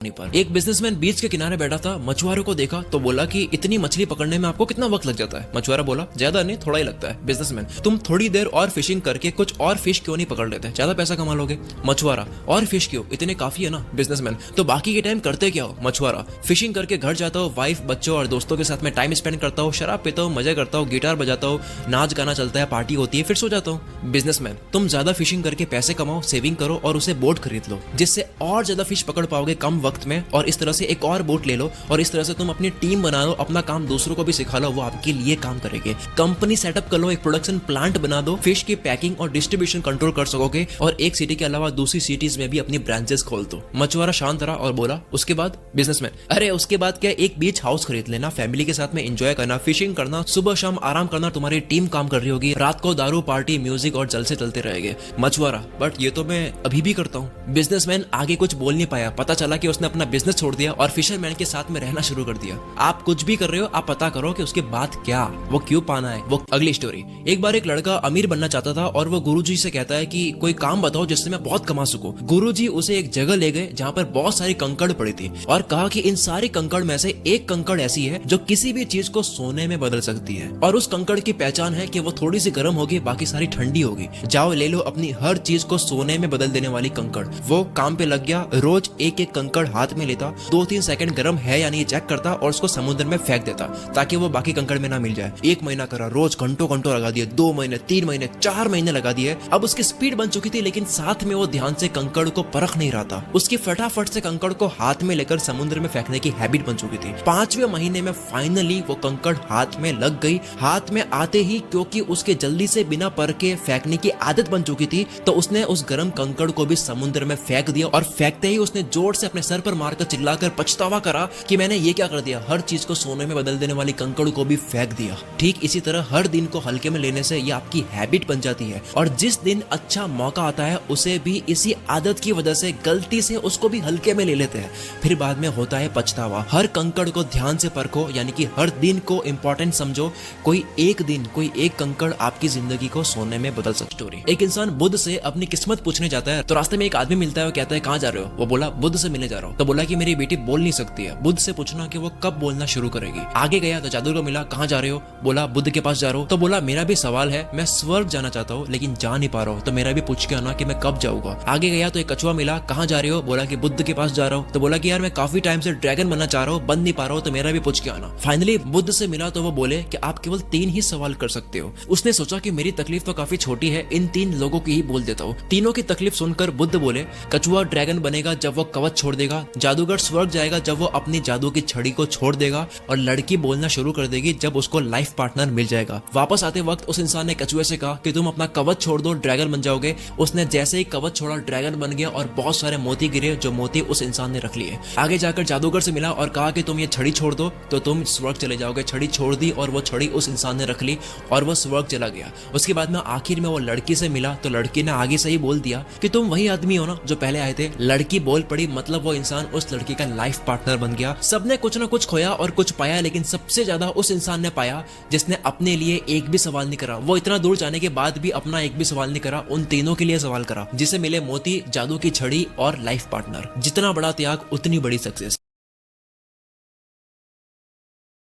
पर एक बिजनेसमैन बीच के किनारे बैठा था, मछुआरों को देखा तो बोला कि इतनी मछली पकड़ने में आपको कितना वक्त लग जाता है। मछुआरा बोला ज्यादा नहीं, थोड़ा ही लगता है। बिजनेसमैन तुम थोड़ी देर और फिशिंग करके कुछ और फिश क्यों नहीं पकड़ लेते, ज्यादा पैसा कमा लोगे। मछुआरा और फिश क्यों, इतने काफी है ना। बिजनेसमैन तो बाकी के टाइम करते क्या हो। मछुआरा फिशिंग करके घर जाता हूँ, वाइफ बच्चों और दोस्तों के साथ में टाइम स्पेंड करता हूँ, शराब पीता हूँ, मजा करता हूँ, गिटार बजाता हूँ, नाच गाना चलता है, पार्टी होती है, फिर सो जाता हूँ। बिजनेसमैन तुम ज्यादा फिशिंग करके पैसे कमाओ, सेविंग करो और उसे बोट खरीद लो जिससे और ज्यादा फिश पकड़ पाओगे कम वक्त में, और इस तरह से एक और बोट ले लो और इस तरह से तुम अपनी टीम बना लो, अपना काम दूसरों को भी सिखा लो, वो आपके लिए काम करेंगे। कंपनी सेटअप कर लो, एक प्रोडक्शन प्लांट बना दो, फिश की पैकिंग और डिस्ट्रीब्यूशन कंट्रोल कर सकोगे और एक सिटी के अलावा दूसरी सिटीज में भी अपनी ब्रांचेस खोल दो। मछुआरा शांत रहा और बोला उसके बाद। बिजनेसमैन अरे उसके बाद क्या, एक बीच हाउस खरीद लेना, फैमिली के साथ में एंजॉय करना, फिशिंग करना, सुबह शाम आराम करना, तुम्हारी टीम काम कर रही होगी, रात को दारू पार्टी म्यूजिक और जलसे चलते रहेंगे। मछुआरा बट ये तो मैं अभी भी करता हूँ। बिजनेसमैन आगे कुछ बोल नहीं पाया, पता चला कि उसने अपना बिजनेस छोड़ दिया और फिशरमैन के साथ में रहना शुरू कर दिया। आप कुछ भी कर रहे हो, आप पता करो कि उसके बाद क्या, वो क्यों पाना है। वो अगली स्टोरी। एक बार एक लड़का अमीर बनना चाहता था और वो गुरुजी से कहता है कि कोई काम बताओ जिससे मैं बहुत कमा सकूं। गुरुजी उसे एक जगह ले गए जहां पर बहुत सारी कंकड़ पड़ी थी और कहा कि इन सारी कंकड़ में से एक कंकड़ ऐसी है जो किसी भी चीज को सोने में बदल सकती है और उस कंकड़ की पहचान है कि वो थोड़ी सी गर्म होगी, बाकी सारी ठंडी होगी। जाओ ले लो अपनी हर चीज को सोने में बदल देने वाली कंकड़। वो काम पे लग गया, रोज एक एक कंकड़ हाथ में लेता, 2-3 सेकंड गर्म है या नहीं चेक करता और उसको समुद्र में फेंक देता ताकि वो बाकी कंकड़ में ना मिल जाए। 1 महीना करा, रोज घंटों घंटों लगा दिए, 2 महीने, 3 महीने, 4 महीने लगा दिए। अब उसकी स्पीड बन चुकी थी लेकिन साथ में वो ध्यान से कंकड़ को परख नहीं रहा था। उसकी फटाफट से कंकड़ को हाथ में लेकर समुद्र में फेंकने की हैबिट बन चुकी थी। 5वें महीने में फाइनली वो कंकड़ हाथ में लग गई। हाथ में आते ही क्योंकि उसके जल्दी से बिना परखे फेंकने की आदत बन चुकी थी तो उसने उस गर्म कंकड़ को भी समुद्र में फेंक दिया और फेंकते ही उसने जोर से अपने सर पर मारकर चिल्लाकर पछतावा करा कि मैंने ये क्या कर दिया, हर चीज को सोने में बदल देने वाली कंकड़ को भी फेंक दिया। ठीक इसी तरह हर दिन को हल्के में लेने से ये आपकी हैबिट बन जाती है और जिस दिन अच्छा मौका आता है उसे भी इसी आदत की वजह से गलती से उसको भी हल्के में ले लेते हैं, फिर बाद में होता है पछतावा। हर कंकड़ को ध्यान से परखो, यानी कि हर दिन को इंपॉर्टेंट समझो। कोई एक दिन, कोई एक कंकड़ आपकी जिंदगी को सोने में बदल सकती। स्टोरी। एक इंसान बुद्ध से अपनी किस्मत पूछने जाता है तो रास्ते में एक आदमी मिलता है, वो कहता है कहाँ जा रहे हो। वो बोला बुद्ध से मिलने जा रहा हूँ। तो बोला कि मेरी बेटी बोल नहीं सकती है, बुद्ध से पूछना कि वो कब बोलना शुरू करेगी। आगे गया तो जादूगर को मिला, कहाँ जा रहे हो। बोला बुद्ध के पास जा रहा हूँ। तो बोला मेरा भी सवाल है, मैं स्वर्ग जाना चाहता हूँ लेकिन जा नहीं पा रहा हूँ, तो मेरा भी पूछ के आना कि मैं कब जाऊंगा। आगे गया तो एक कछुआ मिला, कहाँ जा रहे हो। बोला कि बुद्ध के पास जा रहा हूँ। तो बोला कि यार मैं काफी टाइम से ड्रैगन बनना चाह रहा हूँ, बन नहीं पा रहा हूँ, तो मेरा भी पूछ के आना। फाइनली बुद्ध से मिला तो वो बोले कि आप केवल 3 ही सवाल कर सकते हो। उसने सोचा कि मेरी तकलीफ तो काफी छोटी है, इन 3 लोगों की ही बोल देता हूँ। तीनों की तकलीफ सुनकर बुद्ध बोले कछुआ ड्रैगन बनेगा जब वो कवच छोड़ देगा, जादूगर स्वर्ग जाएगा जब वो अपनी जादू की छड़ी को छोड़ देगा, और लड़की बोलना शुरू कर देगी जब उसको लाइफ पार्टनर मिल जाएगा। वापस आते वक्त उस इंसान ने कछुए से कहा कि तुम अपना कवच छोड़ दो, ड्रैगन बन जाओगे। उसने जैसे ही कवच छोड़ा, ड्रैगन बन गया और बहुत सारे मोती गिरे जो मोती उस इंसान ने रख लिए। आगे जाकर जादूगर से मिला और कहा कि तुम ये छड़ी छोड़ दो तो तुम स्वर्ग चले जाओगे। छड़ी छोड़ दी और वो छड़ी उस इंसान ने रख ली और वो स्वर्ग चला गया। उसके बाद में आखिर में वो लड़की से मिला तो लड़की ने आगे से ही बोल दिया कि तुम वही आदमी हो ना जो पहले आए थे। लड़की बोल पड़ी, मतलब वो इंसान उस लड़की का लाइफ पार्टनर बन गया। सबने कुछ ना कुछ खोया और कुछ पाया, लेकिन सबसे ज्यादा उस इंसान ने पाया जिसने अपने लिए एक भी सवाल नहीं करा। वो इतना दूर जाने के बाद भी अपना एक भी सवाल नहीं करा, उन तीनों के लिए सवाल करा, जिसे मिले मोती, जादू की छड़ी और लाइफ पार्टनर। जितना बड़ा त्याग उतनी बड़ी सक्सेस।